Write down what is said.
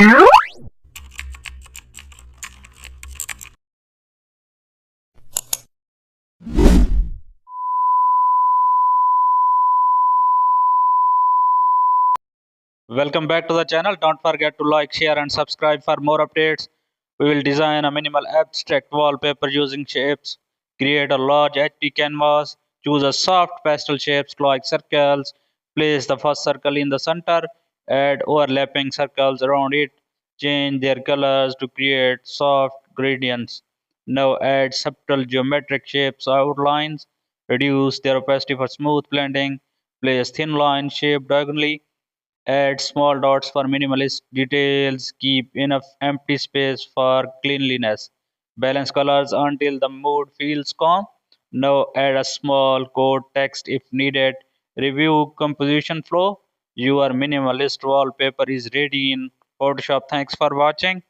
Welcome back to the channel. Don't forget to like, share and subscribe for more updates. We will design a minimal abstract wallpaper using shapes. Create a large HD canvas. Choose a soft pastel shapes like circles. Place the first circle in the center. Add overlapping circles around it. Change their colors to create soft gradients. Now add subtle geometric shapes outlines. Reduce their opacity for smooth blending. Place thin lines shaped diagonally. Add small dots for minimalist details. Keep enough empty space for cleanliness. Balance colors until the mood feels calm. Now add a small code text if needed. Review composition flow. Your minimalist wallpaper is ready in Photoshop. Thanks for watching.